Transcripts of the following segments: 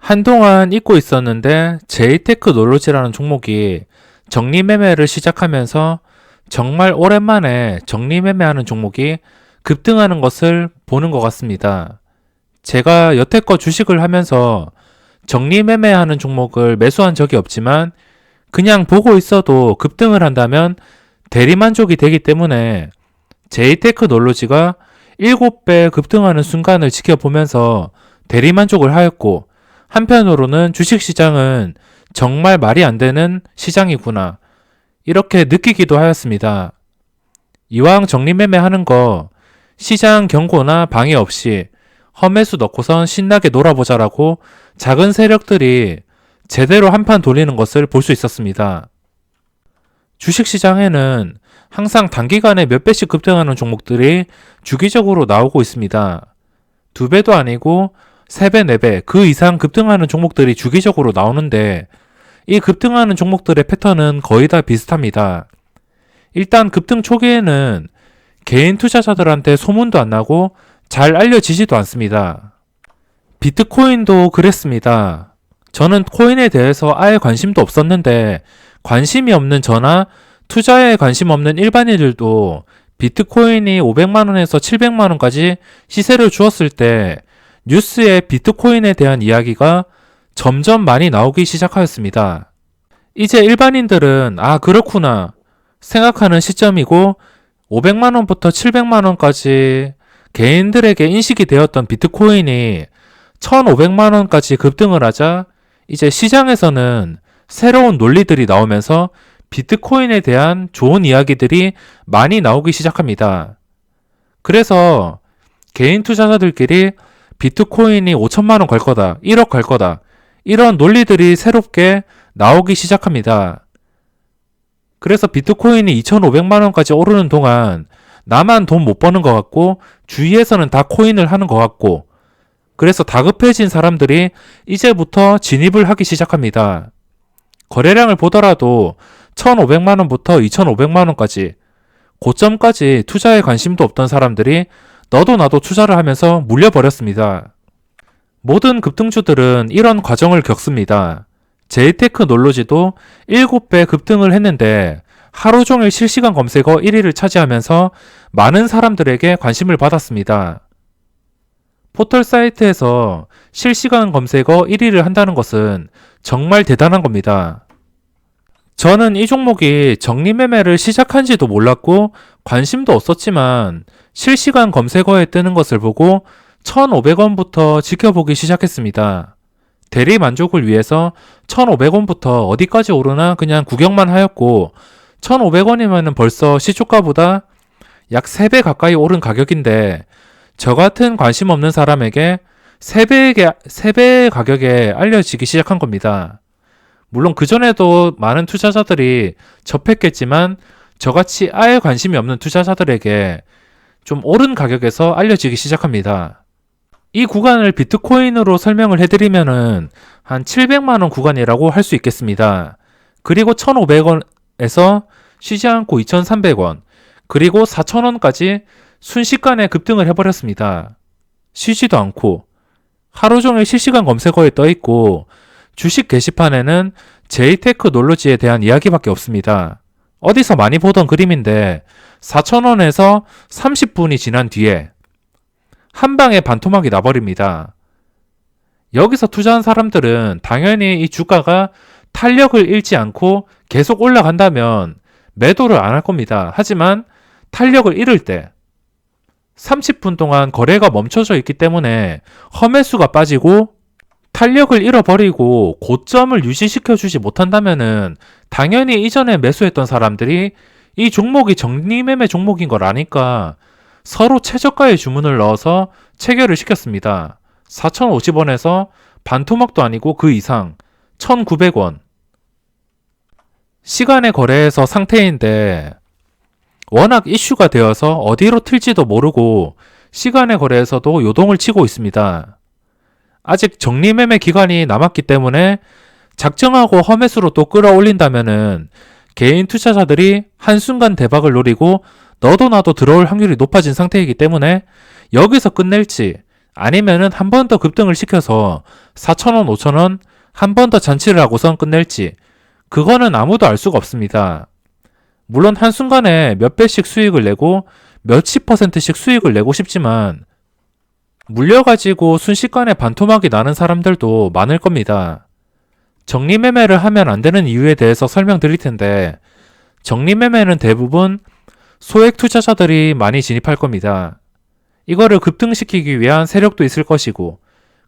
한동안 잊고 있었는데 제이테크놀로지라는 종목이 적리매매를 시작하면서 정말 오랜만에 적리매매하는 종목이 급등하는 것을 보는 것 같습니다. 제가 여태껏 주식을 하면서 적리매매하는 종목을 매수한 적이 없지만 그냥 보고 있어도 급등을 한다면 대리만족이 되기 때문에 제이테크놀로지가 7배 급등하는 순간을 지켜보면서 대리만족을 하였고, 한편으로는 주식시장은 정말 말이 안 되는 시장이구나, 이렇게 느끼기도 하였습니다. 이왕 적리매매하는 거 시장 경고나 방해 없이 험매수 넣고선 신나게 놀아보자라고 작은 세력들이 제대로 한판 돌리는 것을 볼 수 있었습니다. 주식시장에는 항상 단기간에 몇 배씩 급등하는 종목들이 주기적으로 나오고 있습니다. 2배도 아니고 3배, 4배, 그 이상 급등하는 종목들이 주기적으로 나오는데 이 급등하는 종목들의 패턴은 거의 다 비슷합니다. 일단 급등 초기에는 개인 투자자들한테 소문도 안 나고 잘 알려지지도 않습니다. 비트코인도 그랬습니다. 저는 코인에 대해서 아예 관심도 없었는데 관심이 없는 저나 투자에 관심 없는 일반인들도 비트코인이 500만원에서 700만원까지 시세를 주었을 때 뉴스에 비트코인에 대한 이야기가 점점 많이 나오기 시작하였습니다. 이제 일반인들은 그렇구나 생각하는 시점이고, 500만원부터 700만원까지 개인들에게 인식이 되었던 비트코인이 1500만원까지 급등을 하자 이제 시장에서는 새로운 논리들이 나오면서 비트코인에 대한 좋은 이야기들이 많이 나오기 시작합니다. 그래서 개인 투자자들끼리 비트코인이 5천만원 갈 거다, 1억 갈 거다, 이런 논리들이 새롭게 나오기 시작합니다. 그래서 비트코인이 2,500만원까지 오르는 동안 나만 돈 못 버는 것 같고 주위에서는 다 코인을 하는 것 같고, 그래서 다급해진 사람들이 이제부터 진입을 하기 시작합니다. 거래량을 보더라도 1,500만원부터 2,500만원까지 고점까지 투자에 관심도 없던 사람들이 너도 나도 투자를 하면서 물려버렸습니다. 모든 급등주들은 이런 과정을 겪습니다. 제이테크놀로지도 7배 급등을 했는데 하루 종일 실시간 검색어 1위를 차지하면서 많은 사람들에게 관심을 받았습니다. 포털 사이트에서 실시간 검색어 1위를 한다는 것은 정말 대단한 겁니다. 저는 이 종목이 적리매매를 시작한지도 몰랐고 관심도 없었지만 실시간 검색어에 뜨는 것을 보고 1,500원부터 지켜보기 시작했습니다. 대리 만족을 위해서 1,500원부터 어디까지 오르나 그냥 구경만 하였고, 1,500원이면 벌써 시초가보다 약 3배 가까이 오른 가격인데 저 같은 관심 없는 사람에게 3배의 가격에 알려지기 시작한 겁니다. 물론 그전에도 많은 투자자들이 접했겠지만 저같이 아예 관심이 없는 투자자들에게 좀 오른 가격에서 알려지기 시작합니다. 이 구간을 비트코인으로 설명을 해드리면은 한 700만원 구간이라고 할 수 있겠습니다. 그리고 1,500원에서 쉬지 않고 2,300원, 그리고 4,000원까지 순식간에 급등을 해버렸습니다. 쉬지도 않고 하루 종일 실시간 검색어에 떠있고 주식 게시판에는 제이테크놀로지에 대한 이야기밖에 없습니다. 어디서 많이 보던 그림인데 4,000원에서 30분이 지난 뒤에 한 방에 반토막이 나버립니다. 여기서 투자한 사람들은 당연히 이 주가가 탄력을 잃지 않고 계속 올라간다면 매도를 안 할 겁니다. 하지만 탄력을 잃을 때 30분 동안 거래가 멈춰져 있기 때문에 험매수가 빠지고 탄력을 잃어버리고 고점을 유지시켜주지 못한다면은 당연히 이전에 매수했던 사람들이 이 종목이 적리매매 종목인 걸 아니까 서로 최저가의 주문을 넣어서 체결을 시켰습니다. 4,050원에서 반토막도 아니고 그 이상 1,900원. 시간에 거래해서 상태인데 워낙 이슈가 되어서 어디로 튈지도 모르고 시간에 거래에서도 요동을 치고 있습니다. 아직 적리매매 기간이 남았기 때문에 작정하고 험매수로 또 끌어올린다면은 개인 투자자들이 한순간 대박을 노리고 너도 나도 들어올 확률이 높아진 상태이기 때문에 여기서 끝낼지 아니면은 한 번 더 급등을 시켜서 4,000원, 5,000원 한 번 더 잔치를 하고선 끝낼지, 그거는 아무도 알 수가 없습니다. 물론 한순간에 몇 배씩 수익을 내고 몇십 %씩 수익을 내고 싶지만 물려가지고 순식간에 반토막이 나는 사람들도 많을 겁니다. 정리매매를 하면 안 되는 이유에 대해서 설명드릴 텐데, 정리매매는 대부분 소액 투자자들이 많이 진입할 겁니다. 이거를 급등시키기 위한 세력도 있을 것이고,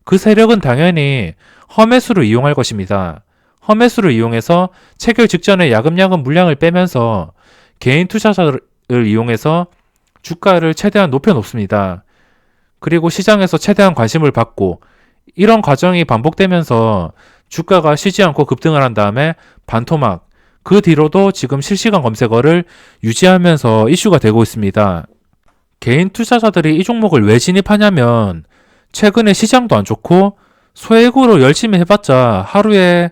그 세력은 당연히 허매수를 이용할 것입니다. 허매수를 이용해서 체결 직전에 야금야금 물량을 빼면서 개인 투자자를 이용해서 주가를 최대한 높여놓습니다. 그리고 시장에서 최대한 관심을 받고, 이런 과정이 반복되면서 주가가 쉬지 않고 급등을 한 다음에 반토막, 그 뒤로도 지금 실시간 검색어를 유지하면서 이슈가 되고 있습니다. 개인 투자자들이 이 종목을 왜 진입하냐면, 최근에 시장도 안 좋고 소액으로 열심히 해봤자 하루에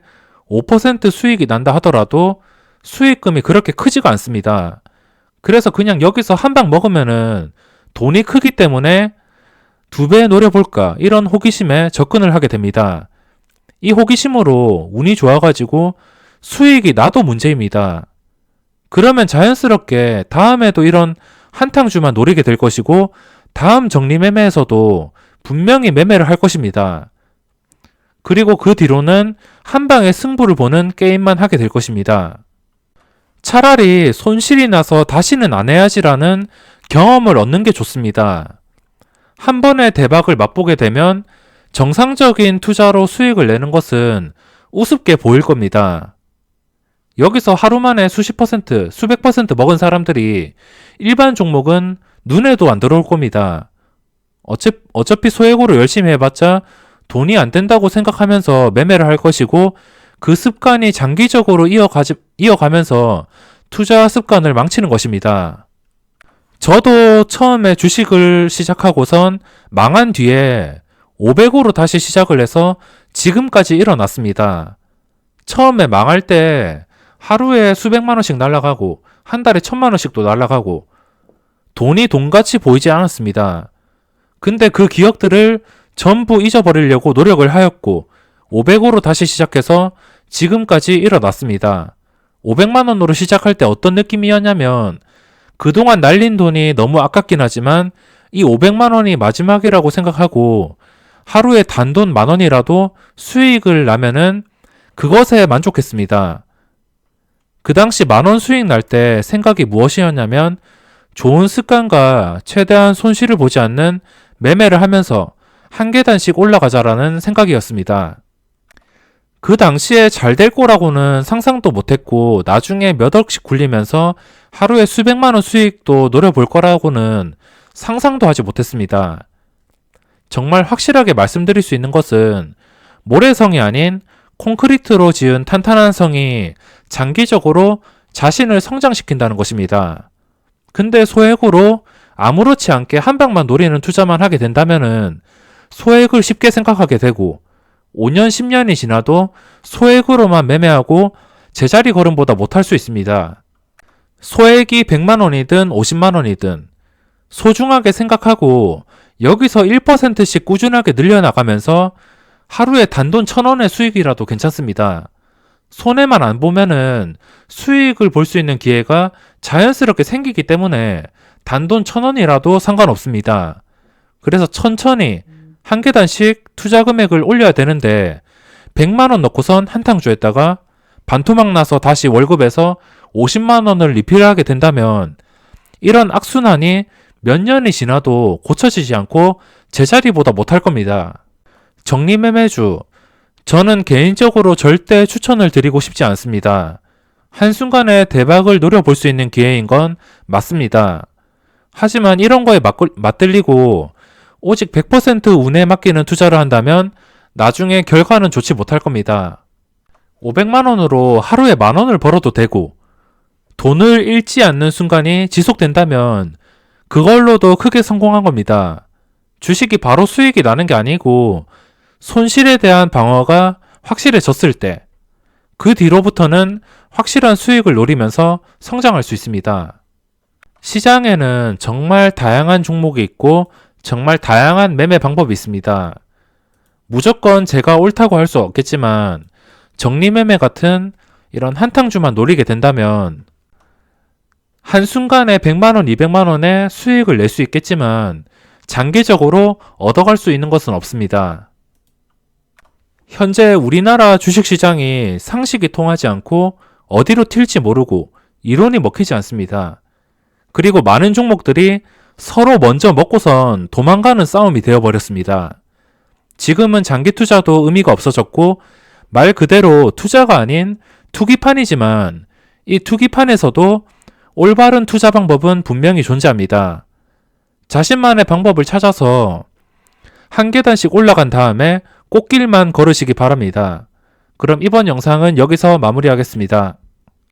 5% 수익이 난다 하더라도 수익금이 그렇게 크지가 않습니다. 그래서 그냥 여기서 한 방 먹으면은 돈이 크기 때문에 2배 노려볼까, 이런 호기심에 접근을 하게 됩니다. 이 호기심으로 운이 좋아가지고 수익이 나도 문제입니다. 그러면 자연스럽게 다음에도 이런 한탕주만 노리게 될 것이고, 다음 정리매매에서도 분명히 매매를 할 것입니다. 그리고 그 뒤로는 한 방에 승부를 보는 게임만 하게 될 것입니다. 차라리 손실이 나서 다시는 안 해야지라는 경험을 얻는 게 좋습니다. 한 번의 대박을 맛보게 되면 정상적인 투자로 수익을 내는 것은 우습게 보일 겁니다. 여기서 하루 만에 수십 %, 수백 % 먹은 사람들이 일반 종목은 눈에도 안 들어올 겁니다. 어차피 소액으로 열심히 해봤자 돈이 안 된다고 생각하면서 매매를 할 것이고, 그 습관이 장기적으로 이어가면서 투자 습관을 망치는 것입니다. 저도 처음에 주식을 시작하고선 망한 뒤에 500으로 다시 시작을 해서 지금까지 일어났습니다. 처음에 망할 때 하루에 수백만 원씩 날아가고 한 달에 1,000만 원씩도 날아가고 돈이 돈같이 보이지 않았습니다. 근데 그 기억들을 전부 잊어버리려고 노력을 하였고 500으로 다시 시작해서 지금까지 일어났습니다. 500만 원으로 시작할 때 어떤 느낌이었냐면, 그동안 날린 돈이 너무 아깝긴 하지만 이 500만 원이 마지막이라고 생각하고 하루에 단돈 10,000원이라도 수익을 나면은 그것에 만족했습니다. 그 당시 10,000원 수익 날 때 생각이 무엇이었냐면, 좋은 습관과 최대한 손실을 보지 않는 매매를 하면서 한 계단씩 올라가자라는 생각이었습니다. 그 당시에 잘 될 거라고는 상상도 못했고, 나중에 몇 억씩 굴리면서 하루에 수백만 원 수익도 노려볼 거라고는 상상도 하지 못했습니다. 정말 확실하게 말씀드릴 수 있는 것은 모래성이 아닌 콘크리트로 지은 탄탄한 성이 장기적으로 자신을 성장시킨다는 것입니다. 근데 소액으로 아무렇지 않게 한 방만 노리는 투자만 하게 된다면은 소액을 쉽게 생각하게 되고, 5년, 10년이 지나도 소액으로만 매매하고 제자리 걸음보다 못할 수 있습니다. 소액이 100만 원이든 50만 원이든 소중하게 생각하고 여기서 1%씩 꾸준하게 늘려나가면서 하루에 단돈 1,000원의 수익이라도 괜찮습니다. 손해만 안 보면은 수익을 볼 수 있는 기회가 자연스럽게 생기기 때문에 단돈 1,000원이라도 상관없습니다. 그래서 천천히 한 계단씩 투자 금액을 올려야 되는데, 100만 원 넣고선 한탕주 했다가 반토막 나서 다시 월급에서 50만 원을 리필하게 된다면 이런 악순환이 몇 년이 지나도 고쳐지지 않고 제자리보다 못할 겁니다. 정리매매주, 저는 개인적으로 절대 추천을 드리고 싶지 않습니다. 한순간에 대박을 노려볼 수 있는 기회인 건 맞습니다. 하지만 이런 거에 맞들리고 오직 100% 운에 맡기는 투자를 한다면 나중에 결과는 좋지 못할 겁니다. 500만 원으로 하루에 10,000원을 벌어도 되고, 돈을 잃지 않는 순간이 지속된다면 그걸로도 크게 성공한 겁니다. 주식이 바로 수익이 나는 게 아니고 손실에 대한 방어가 확실해졌을 때, 그 뒤로부터는 확실한 수익을 노리면서 성장할 수 있습니다. 시장에는 정말 다양한 종목이 있고 정말 다양한 매매 방법이 있습니다. 무조건 제가 옳다고 할 수 없겠지만 정리매매 같은 이런 한탕주만 노리게 된다면 한순간에 100만원, 200만원의 수익을 낼 수 있겠지만 장기적으로 얻어갈 수 있는 것은 없습니다. 현재 우리나라 주식시장이 상식이 통하지 않고 어디로 튈지 모르고 이론이 먹히지 않습니다. 그리고 많은 종목들이 서로 먼저 먹고선 도망가는 싸움이 되어버렸습니다. 지금은 장기 투자도 의미가 없어졌고 말 그대로 투자가 아닌 투기판이지만 이 투기판에서도 올바른 투자 방법은 분명히 존재합니다. 자신만의 방법을 찾아서 한 계단씩 올라간 다음에 꽃길만 걸으시기 바랍니다. 그럼 이번 영상은 여기서 마무리하겠습니다.